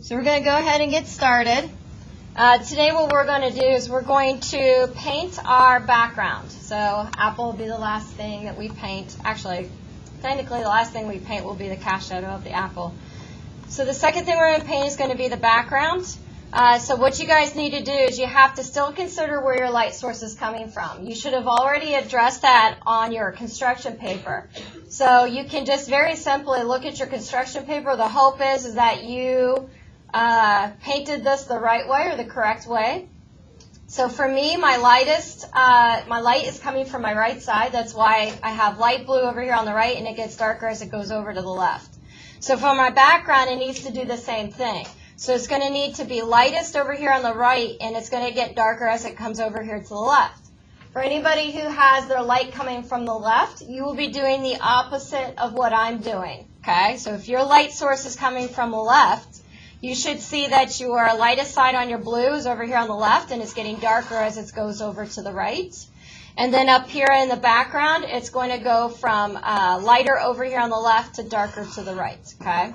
So we're going to go ahead and get started. Today what we're going to do is we're going to paint our background. So apple will be the last thing that we paint. Actually, technically the last thing we paint will be the cast shadow of the apple. So the second thing we're going to paint is going to be the background. So what you guys need to do is you have to still consider where your light source is coming from. You should have already addressed that on your construction paper. So you can just very simply look at your construction paper. The hope is that you painted this the right way or the correct way. So for me, my light is coming from my right side. That's why I have light blue over here on the right, and it gets darker as it goes over to the left. So for my background, it needs to do the same thing. So it's going to need to be lightest over here on the right, and it's going to get darker as it comes over here to the left. For anybody who has their light coming from the left, you will be doing the opposite of what I'm doing. Okay? So if your light source is coming from the left, you should see that your lightest side on your blue is over here on the left, and it's getting darker as it goes over to the right. And then up here in the background, it's going to go from lighter over here on the left to darker to the right. Okay?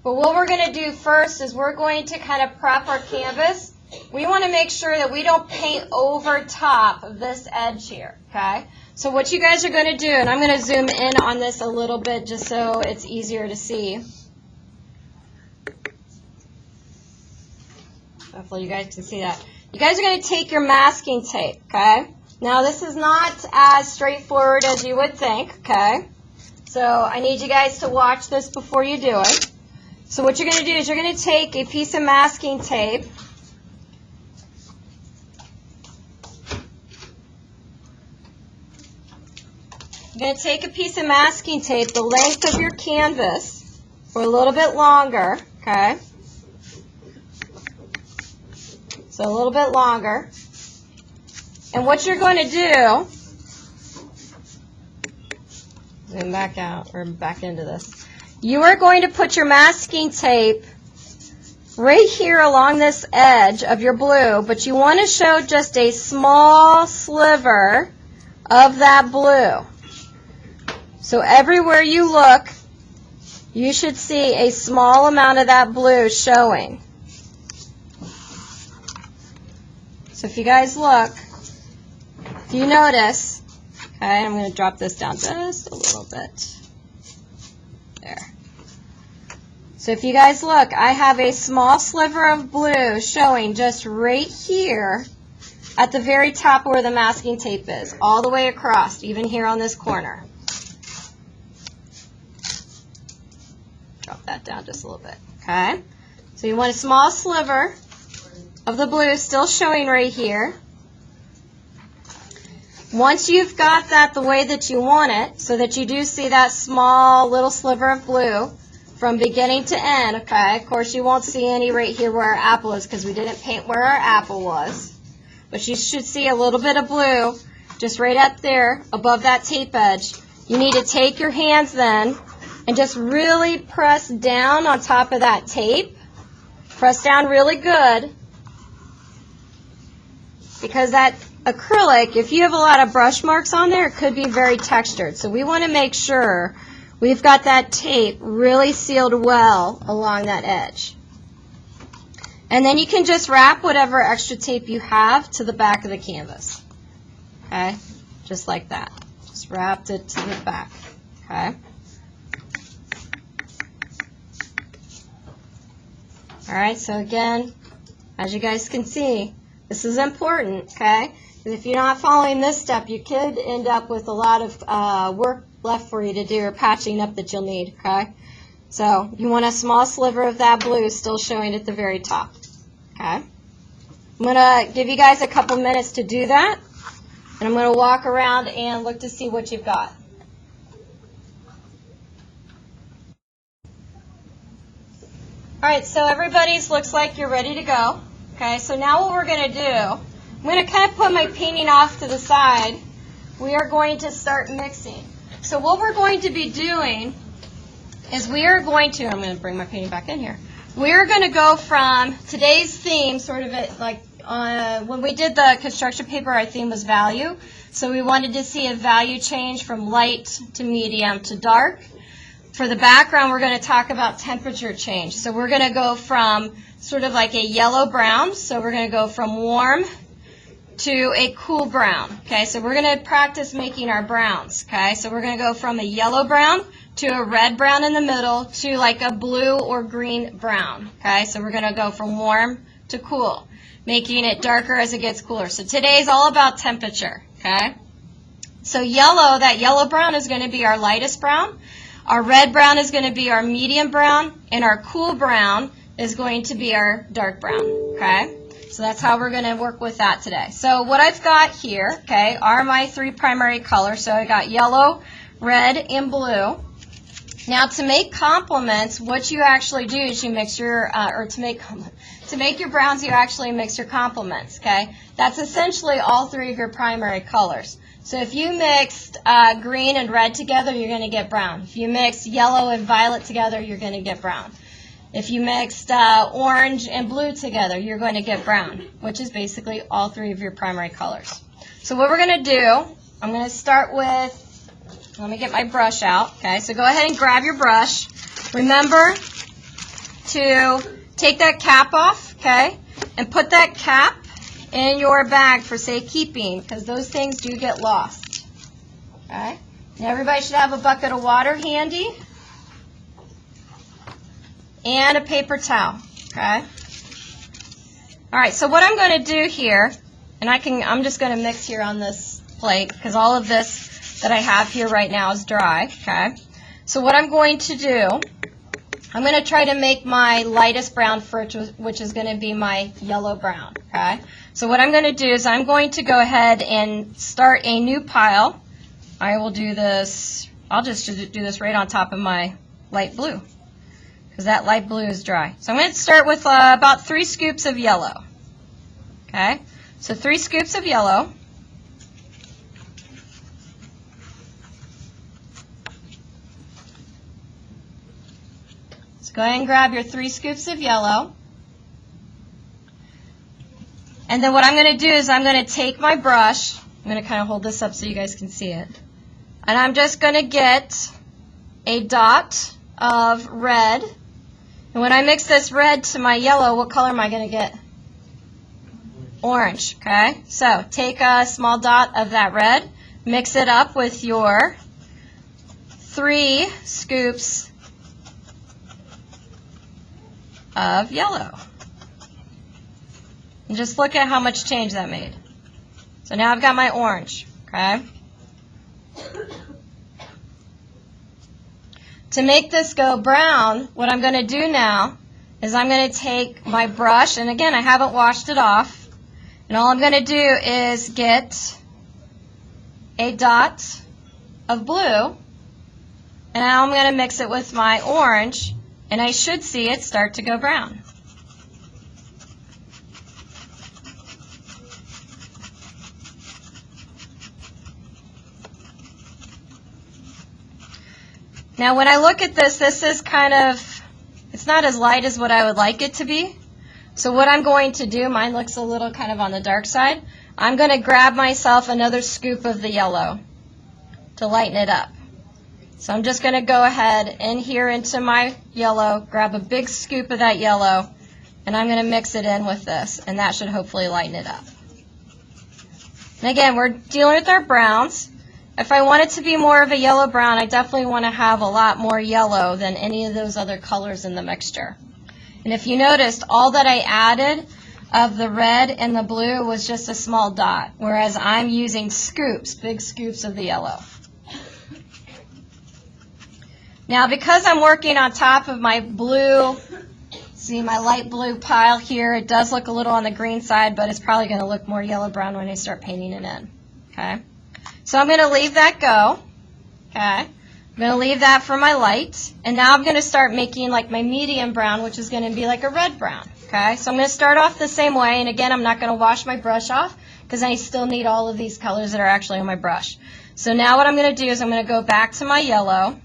But what we're going to do first is we're going to kind of prep our canvas. We want to make sure that we don't paint over top of this edge here, okay? So what you guys are going to do, and I'm going to zoom in on this a little bit just so it's easier to see. Hopefully you guys can see that. You guys are going to take your masking tape, okay? Now this is not as straightforward as you would think, okay? So I need you guys to watch this before you do it. So what you're going to do is you're going to take a piece of masking tape. You're going to take a piece of masking tape the length of your canvas or a little bit longer, okay? So a little bit longer. And what you're going to do, zoom back out or back into this. You are going to put your masking tape right here along this edge of your blue, but you want to show just a small sliver of that blue. So everywhere you look, you should see a small amount of that blue showing. So if you guys look, if you notice, okay, I'm going to drop this down just a little bit. There. So if you guys look, I have a small sliver of blue showing just right here at the very top where the masking tape is, all the way across, even here on this corner. Drop that down just a little bit, okay? So you want a small sliver of the blue still showing right here. Once you've got that the way that you want it, so that you do see that small little sliver of blue from beginning to end, okay, of course you won't see any right here where our apple is because we didn't paint where our apple was. But you should see a little bit of blue just right up there above that tape edge. You need to take your hands then and just really press down on top of that tape. Press down really good because that acrylic, if you have a lot of brush marks on there, it could be very textured. So we want to make sure we've got that tape really sealed well along that edge. And then you can just wrap whatever extra tape you have to the back of the canvas. Okay? Just like that. Just wrapped it to the back. Okay? Alright, so again, as you guys can see, this is important, okay? Because if you're not following this step, you could end up with a lot of work left for you to do or patching up that you'll need, okay? So you want a small sliver of that blue still showing at the very top, okay? I'm going to give you guys a couple minutes to do that, and I'm going to walk around and look to see what you've got. All right, so everybody's looks like you're ready to go. Okay, so now what we're going to do, I'm going to kind of put my painting off to the side. We are going to start mixing. So what we're going to be doing is we are going to, I'm going to bring my painting back in here. We're going to go from today's theme, sort of like when we did the construction paper, our theme was value. So we wanted to see a value change from light to medium to dark. for the background, we're going to talk about temperature change. So we're going to go from sort of like a yellow-brown, so we're going to go from warm to a cool brown. Okay, so we're going to practice making our browns. Okay, so we're going to go from a yellow-brown to a red-brown in the middle to like a blue or green brown. Okay, so we're going to go from warm to cool, making it darker as it gets cooler. So today's all about temperature. Okay, so yellow, that yellow-brown is going to be our lightest brown. Our red-brown is going to be our medium brown, and our cool brown is going to be our dark brown. Okay, so that's how we're going to work with that today. So what I've got here, okay, are my three primary colors. So I got yellow, red, and blue. Now to make complements, what you actually do is you mix your, to make your browns, you actually mix your complements. Okay, that's essentially all three of your primary colors. So if you mixed green and red together, you're going to get brown. If you mix yellow and violet together, you're going to get brown. If you mixed orange and blue together, you're going to get brown, which is basically all three of your primary colors. So what we're going to do, I'm going to start with, let me get my brush out. Okay, so go ahead and grab your brush. Remember to take that cap off, okay, and put that cap in your bag for safekeeping, because those things do get lost. Okay? Now everybody should have a bucket of water handy and a paper towel. Okay? All right, so what I'm going to do here, and I'm just going to mix here on this plate, because all of this that I have here right now is dry. Okay? So what I'm going to do, I'm going to try to make my lightest brown first, which is going to be my yellow brown. Okay? So what I'm going to do is I'm going to go ahead and start a new pile. I will do this, I'll just do this right on top of my light blue, because that light blue is dry. So I'm going to start with about 3 scoops of yellow. Okay? So 3 scoops of yellow. So go ahead and grab your 3 scoops of yellow. And then what I'm going to do is I'm going to take my brush, I'm going to kind of hold this up so you guys can see it, and I'm just going to get a dot of red. And when I mix this red to my yellow, what color am I going to get? Orange. Okay? So take a small dot of that red, mix it up with your 3 scoops of yellow. And just look at how much change that made. So now I've got my orange, okay? To make this go brown, what I'm going to do now is I'm going to take my brush, and again, I haven't washed it off, and all I'm going to do is get a dot of blue, and now I'm going to mix it with my orange, and I should see it start to go brown. Now when I look at this, this is kind of, it's not as light as what I would like it to be. So what I'm going to do, mine looks a little kind of on the dark side, I'm going to grab myself another scoop of the yellow to lighten it up. So I'm just going to go ahead in here into my yellow, grab a big scoop of that yellow, and I'm going to mix it in with this, and that should hopefully lighten it up. And again, we're dealing with our browns. If I want it to be more of a yellow brown, I definitely want to have a lot more yellow than any of those other colors in the mixture. And if you noticed, all that I added of the red and the blue was just a small dot, whereas I'm using scoops, big scoops of the yellow. Now because I'm working on top of my blue, see my light blue pile here, it does look a little on the green side, but it's probably going to look more yellow-brown when I start painting it in. Okay? So I'm going to leave that go. Okay? I'm going to leave that for my light. And now I'm going to start making like my medium brown, which is going to be like a red brown. Okay? So I'm going to start off the same way. And again, I'm not going to wash my brush off because I still need all of these colors that are actually on my brush. So now what I'm going to do is I'm going to go back to my yellow.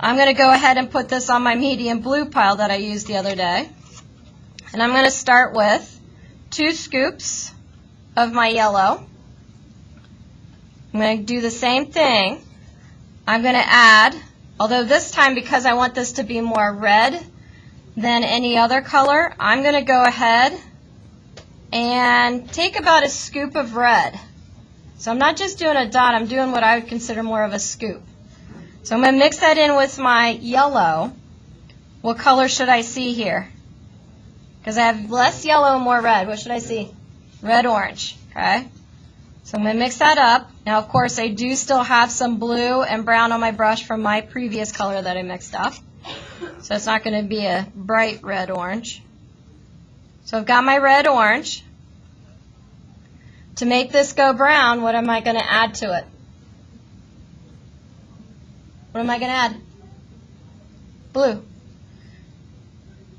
I'm going to go ahead and put this on my medium blue pile that I used the other day. And I'm going to start with 2 scoops of my yellow. I'm going to do the same thing. I'm going to add Although this time, because I want this to be more red than any other color, I'm going to go ahead and take about a scoop of red. So I'm not just doing a dot, I'm doing what I would consider more of a scoop. So I'm going to mix that in with my yellow. What color should I see here? Because I have less yellow and more red. What should I see? Red, orange. Okay? So I'm going to mix that up. Now, of course, I do still have some blue and brown on my brush from my previous color that I mixed up. So it's not going to be a bright red-orange. So I've got my red-orange. To make this go brown, what am I going to add to it? What am I going to add? Blue.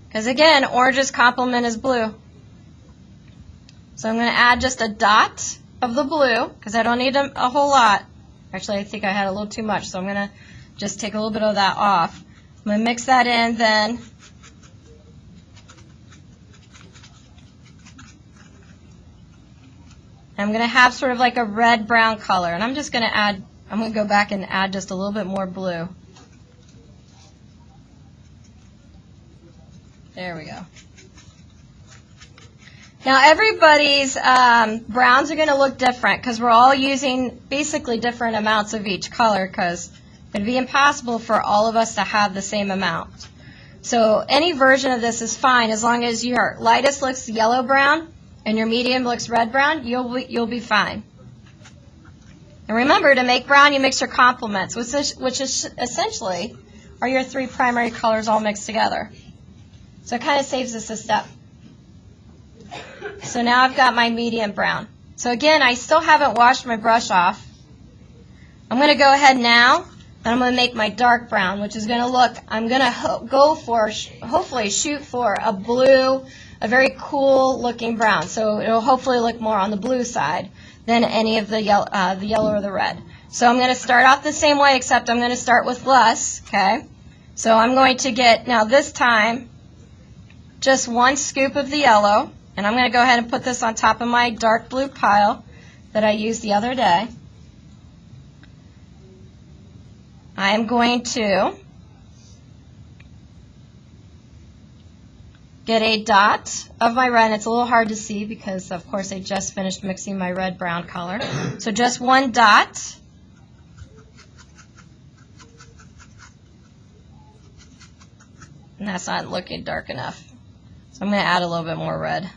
Because again, orange's complement is blue. So I'm going to add just a dot of the blue, because I don't need a whole lot. Actually, I think I had a little too much, so I'm going to just take a little bit of that off. I'm going to mix that in then. I'm going to have sort of like a red-brown color, and I'm just going to add, I'm going to go back and add just a little bit more blue. There we go. Now everybody's browns are going to look different because we're all using basically different amounts of each color, because it would be impossible for all of us to have the same amount. So any version of this is fine as long as your lightest looks yellow-brown and your medium looks red-brown, you'll be fine. And remember, to make brown, you mix your complements, which is essentially are your three primary colors all mixed together. So it kind of saves us a step. So now I've got my medium brown. So again, I still haven't washed my brush off. I'm going to go ahead now, and I'm going to make my dark brown, which is going to look, I'm going to go for, hopefully shoot for a blue, a very cool looking brown. So it'll hopefully look more on the blue side than any of the yellow or the red. So I'm going to start off the same way, except I'm going to start with less, okay? So I'm going to get, now this time, just one scoop of the yellow, and I'm going to go ahead and put this on top of my dark blue pile that I used the other day. I am going to get a dot of my red. It's a little hard to see because, of course, I just finished mixing my red-brown color. So just one dot. And that's not looking dark enough. So I'm going to add a little bit more red.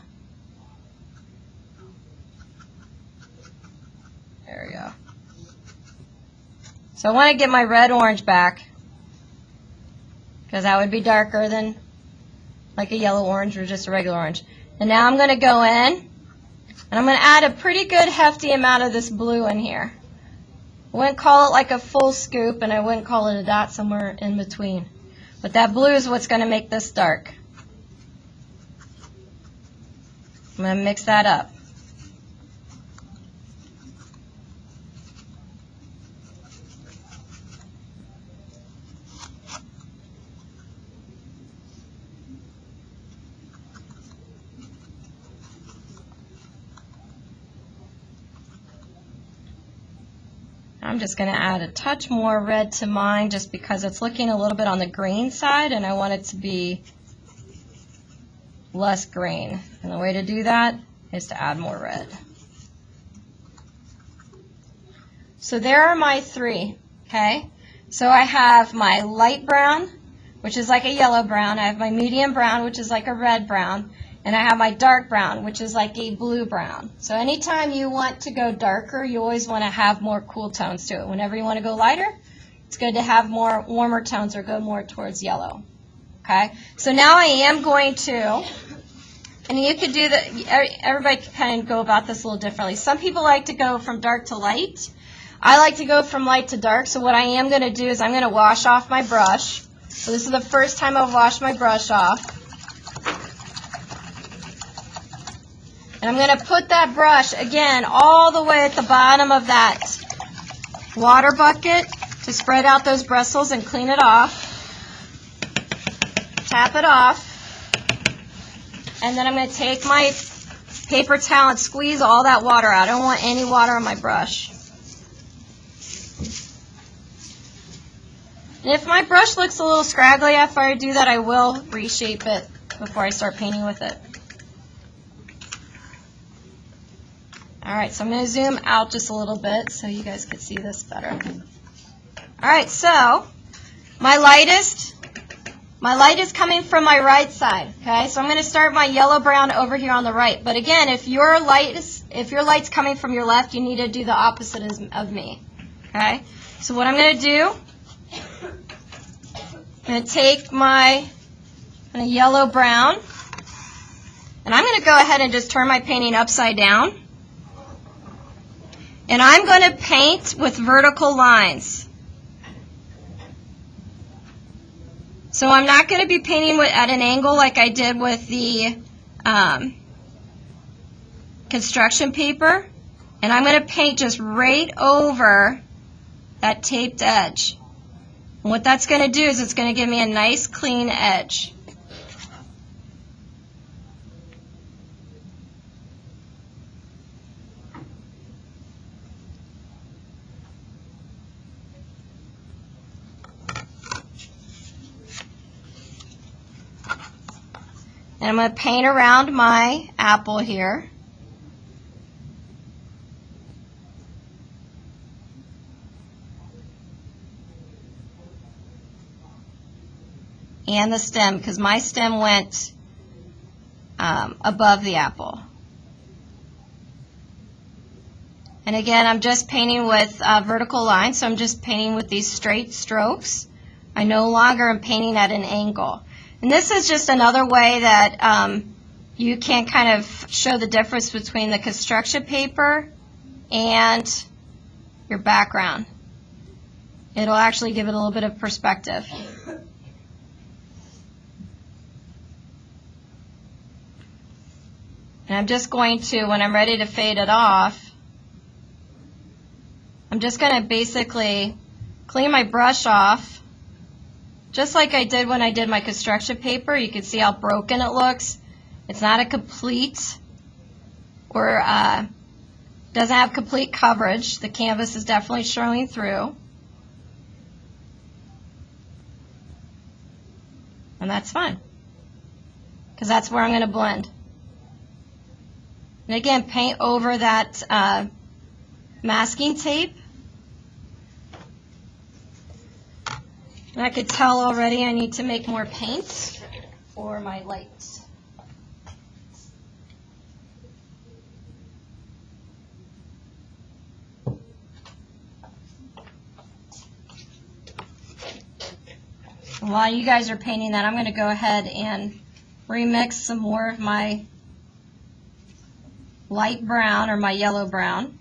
There we go. So I want to get my red-orange back, because that would be darker than like a yellow-orange or just a regular orange. And now I'm going to go in, and I'm going to add a pretty good hefty amount of this blue in here. I wouldn't call it like a full scoop, and I wouldn't call it a dot, somewhere in between. But that blue is what's going to make this dark. I'm going to mix that up. I'm just going to add a touch more red to mine just because it's looking a little bit on the green side and I want it to be less green. And the way to do that is to add more red. So there are my three, okay? So I have my light brown, which is like a yellow brown. I have my medium brown, which is like a red brown. And I have my dark brown, which is like a blue brown. So anytime you want to go darker, you always want to have more cool tones to it. Whenever you want to go lighter, it's good to have more warmer tones or go more towards yellow. Okay? So now I am going to, and you could do everybody can kind of go about this a little differently. Some people like to go from dark to light. I like to go from light to dark. So what I am going to do is I'm going to wash off my brush. So this is the first time I've washed my brush off. And I'm going to put that brush, again, all the way at the bottom of that water bucket to spread out those bristles and clean it off. Tap it off. And then I'm going to take my paper towel and squeeze all that water out. I don't want any water on my brush. And if my brush looks a little scraggly after I do that, I will reshape it before I start painting with it. Alright, so I'm going to zoom out just a little bit so you guys can see this better. Alright, so my light is coming from my right side. Okay, so I'm going to start my yellow brown over here on the right. But again, if your light's coming from your left, you need to do the opposite of me. Okay, so what I'm going to do, I'm going to take my yellow brown, and I'm going to go ahead and just turn my painting upside down. And I'm going to paint with vertical lines. So I'm not going to be painting at an angle like I did with the construction paper. And I'm going to paint just right over that taped edge. And what that's going to do is it's going to give me a nice clean edge. And I'm going to paint around my apple here. And the stem, because my stem went above the apple. And again, I'm just painting with vertical lines, so I'm just painting with these straight strokes. I no longer am painting at an angle. And this is just another way that you can kind of show the difference between the construction paper and your background. It'll actually give it a little bit of perspective. And I'm just going to, when I'm ready to fade it off, I'm just going to basically clean my brush off, just like I did when I did my construction paper. You can see how broken it looks. It's not a complete, or doesn't have complete coverage. The canvas is definitely showing through. And that's fine, because that's where I'm going to blend. And again, paint over that masking tape. And I could tell already I need to make more paint for my lights. And while you guys are painting that, I'm going to go ahead and remix some more of my light brown or my yellow brown.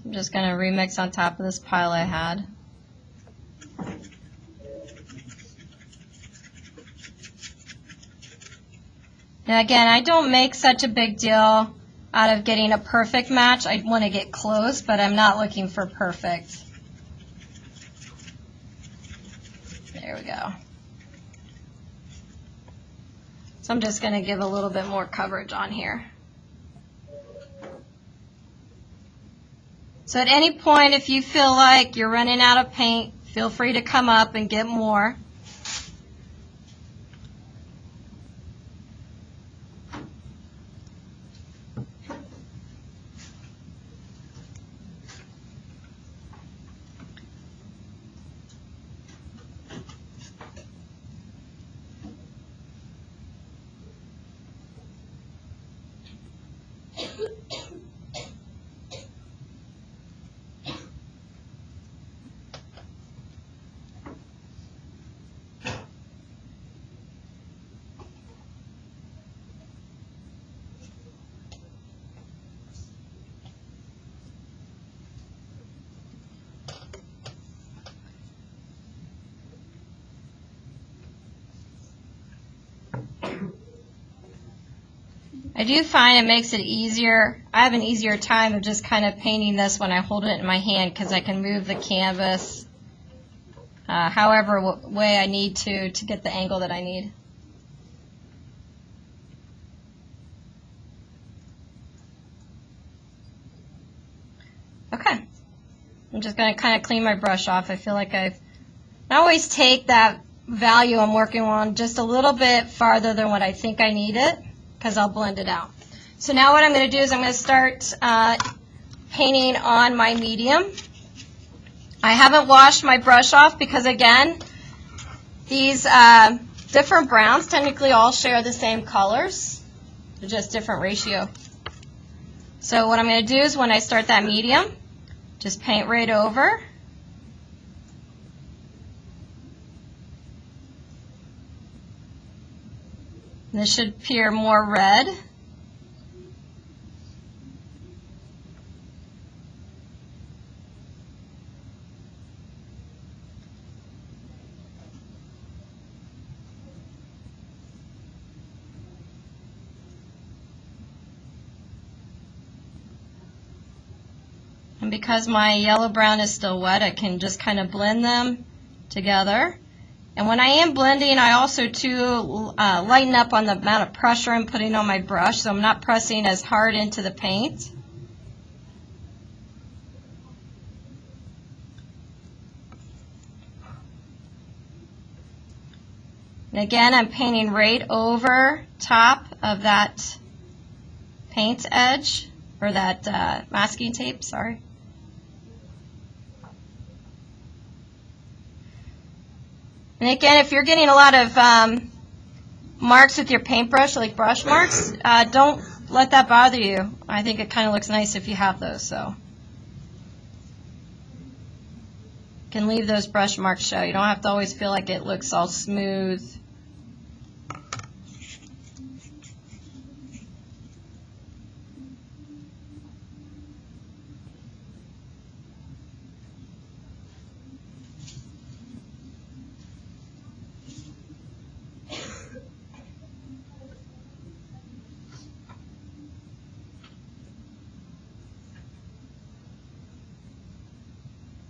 I'm just going to remix on top of this pile I had. And again, I don't make such a big deal out of getting a perfect match. I want to get close, but I'm not looking for perfect. There we go. So I'm just going to give a little bit more coverage on here. So at any point, if you feel like you're running out of paint, feel free to come up and get more. I do find it makes it easier. I have an easier time of just kind of painting this when I hold it in my hand because I can move the canvas however way I need to get the angle that I need. Okay. I'm just going to kind of clean my brush off. I feel like I always take that value I'm working on just a little bit farther than what I think I need it, because I'll blend it out. So now what I'm going to do is I'm going to start painting on my medium. I haven't washed my brush off because, again, these different browns technically all share the same colors. They're just different ratio. So what I'm going to do is when I start that medium, just paint right over. This should appear more red. And because my yellow brown is still wet, I can just kind of blend them together. And when I am blending, I also too lighten up on the amount of pressure I'm putting on my brush, so I'm not pressing as hard into the paint. And again, I'm painting right over top of that paint edge, or that masking tape, sorry. And again, if you're getting a lot of marks with your paintbrush, like brush marks, don't let that bother you. I think it kind of looks nice if you have those. So you can leave those brush marks show. You don't have to always feel like it looks all smooth.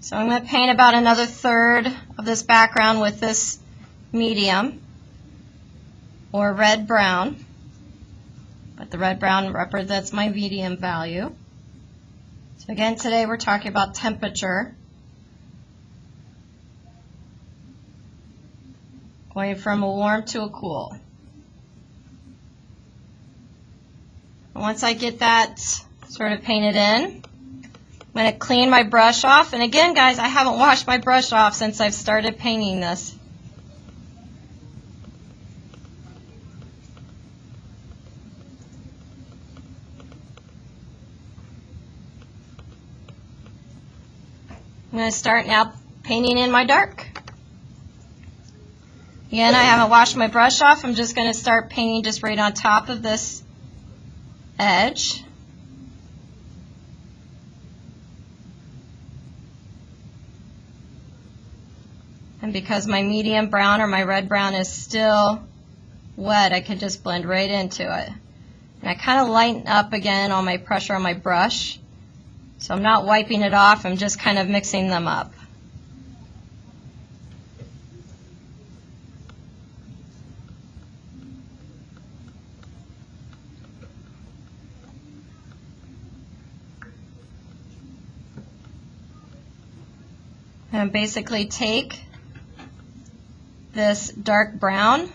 So I'm going to paint about another third of this background with this medium or red brown, but the red brown represents my medium value. So again, today we're talking about temperature, going from a warm to a cool. And once I get that sort of painted in, I'm going to clean my brush off. And again, guys, I haven't washed my brush off since I've started painting this. I'm going to start now painting in my dark. Again, I haven't washed my brush off. I'm just going to start painting just right on top of this edge. And because my medium brown or my red brown is still wet, I can just blend right into it. And I kind of lighten up again on my pressure on my brush. So I'm not wiping it off, I'm just kind of mixing them up. And basically take this dark brown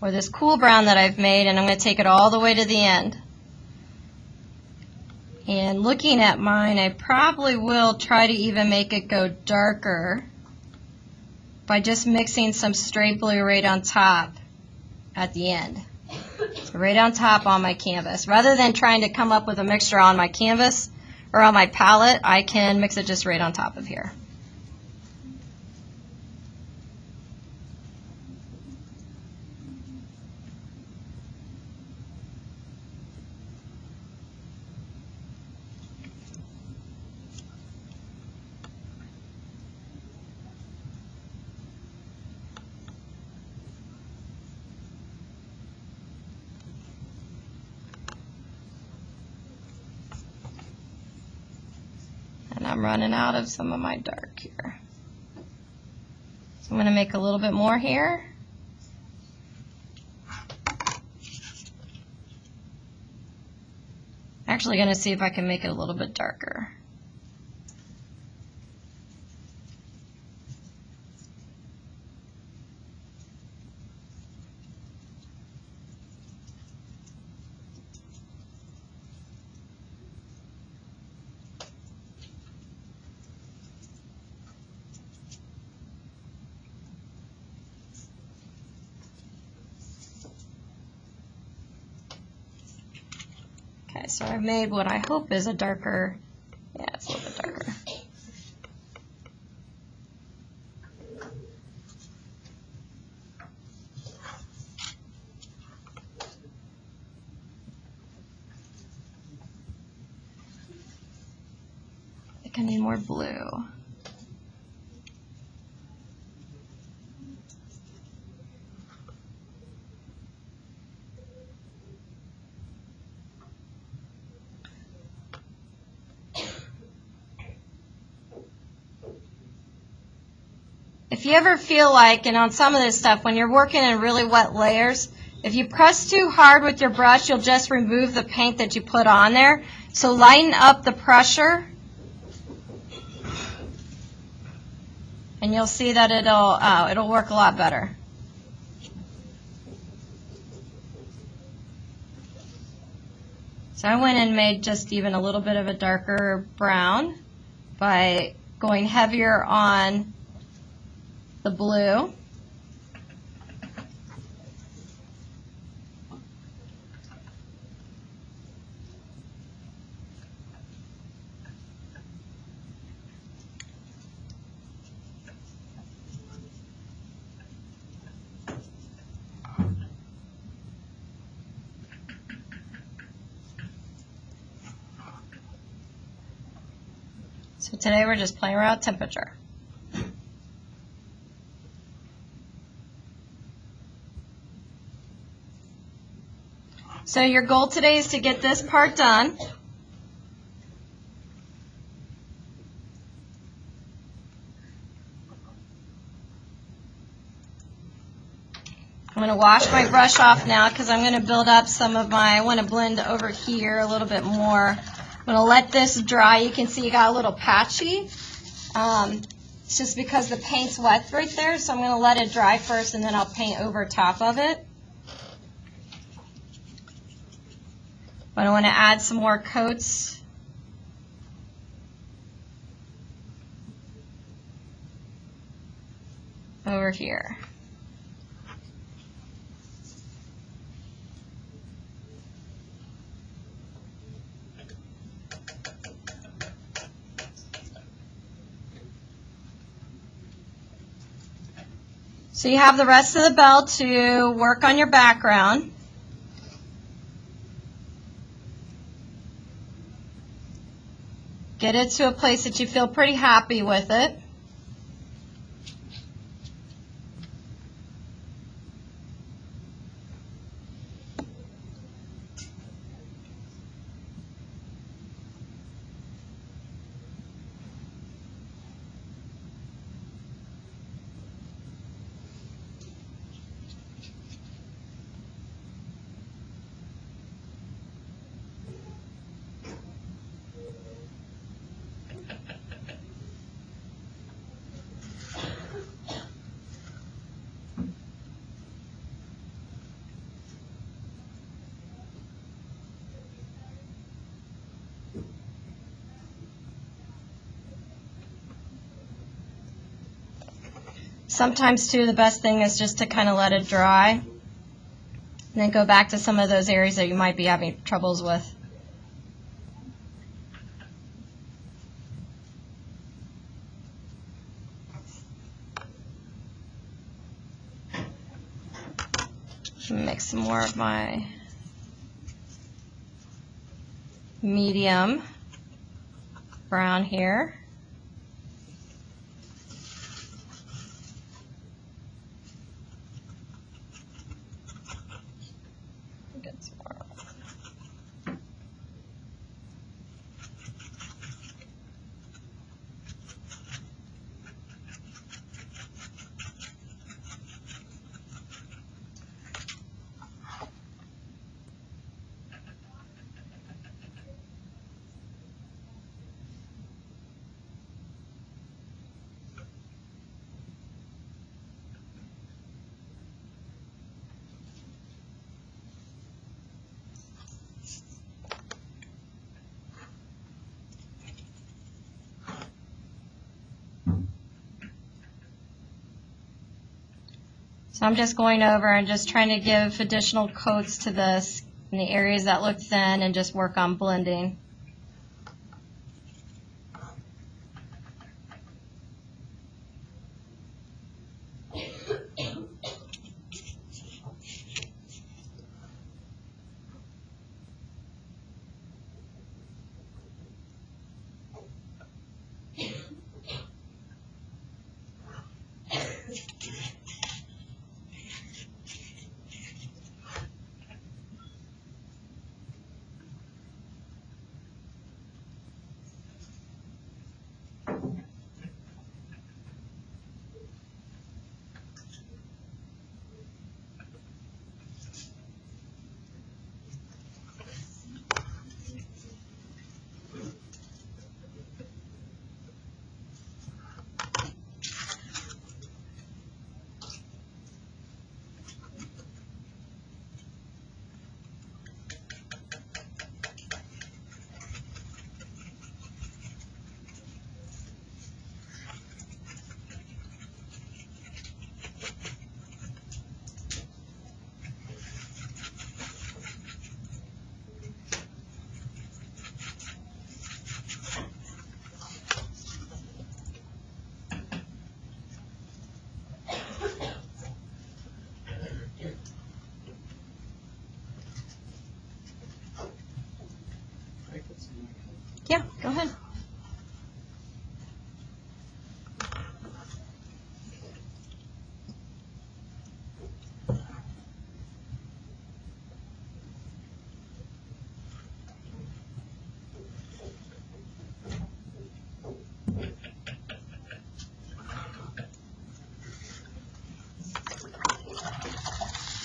or this cool brown that I've made, and I'm going to take it all the way to the end. And looking at mine, I probably will try to even make it go darker by just mixing some straight blue right on top at the end. So right on top on my canvas. Rather than trying to come up with a mixture on my canvas or on my palette, I can mix it just right on top of here. I'm running out of some of my dark here. So I'm going to make a little bit more here. Actually going to see if I can make it a little bit darker. Okay, so I've made what I hope is a darker, yeah, it's a little bit darker. I think I need more blue. If you ever feel like, and on some of this stuff, when you're working in really wet layers, if you press too hard with your brush, you'll just remove the paint that you put on there. So lighten up the pressure, and you'll see that it'll work a lot better. So I went and made just even a little bit of a darker brown by going heavier on the blue. So today we're just playing around with temperature. So your goal today is to get this part done. I'm going to wash my brush off now because I'm going to build up some of my, I want to blend over here a little bit more. I'm going to let this dry. You can see it got a little patchy. It's just because the paint's wet right there, so I'm going to let it dry first and then I'll paint over top of it. But I want to add some more coats. Over here. So you have the rest of the bell to work on your background. Get it to a place that you feel pretty happy with it. Sometimes, too, the best thing is just to kind of let it dry and then go back to some of those areas that you might be having troubles with. Mix some more of my medium brown here. So I'm just going over and just trying to give additional coats to this in the areas that look thin and just work on blending. Yeah, go ahead.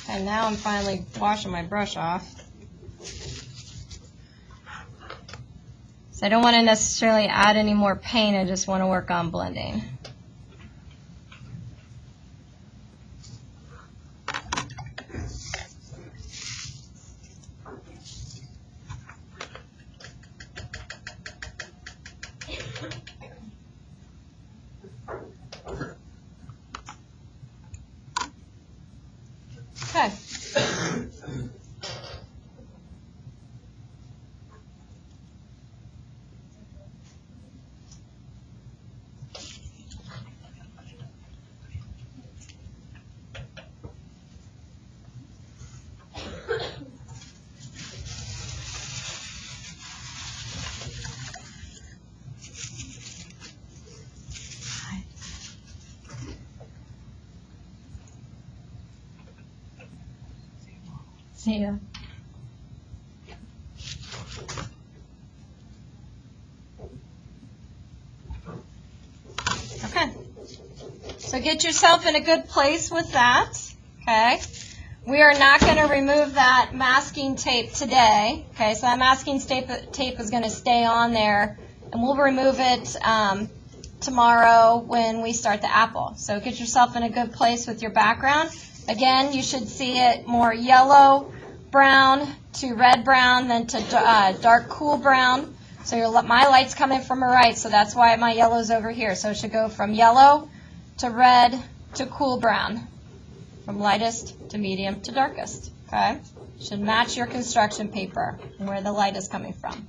And now I'm finally washing my brush off. So I don't want to necessarily add any more paint, I just want to work on blending. Okay. See ya. Okay. So get yourself in a good place with that. Okay. We are not going to remove that masking tape today. Okay, so that masking tape is going to stay on there, and we'll remove it tomorrow when we start the apple. So get yourself in a good place with your background. Again, you should see it more yellow brown to red brown, then to dark cool brown. So my light's coming from the right, so that's why my yellow's over here. So it should go from yellow to red to cool brown, from lightest to medium to darkest. Okay? Should match your construction paper and where the light is coming from.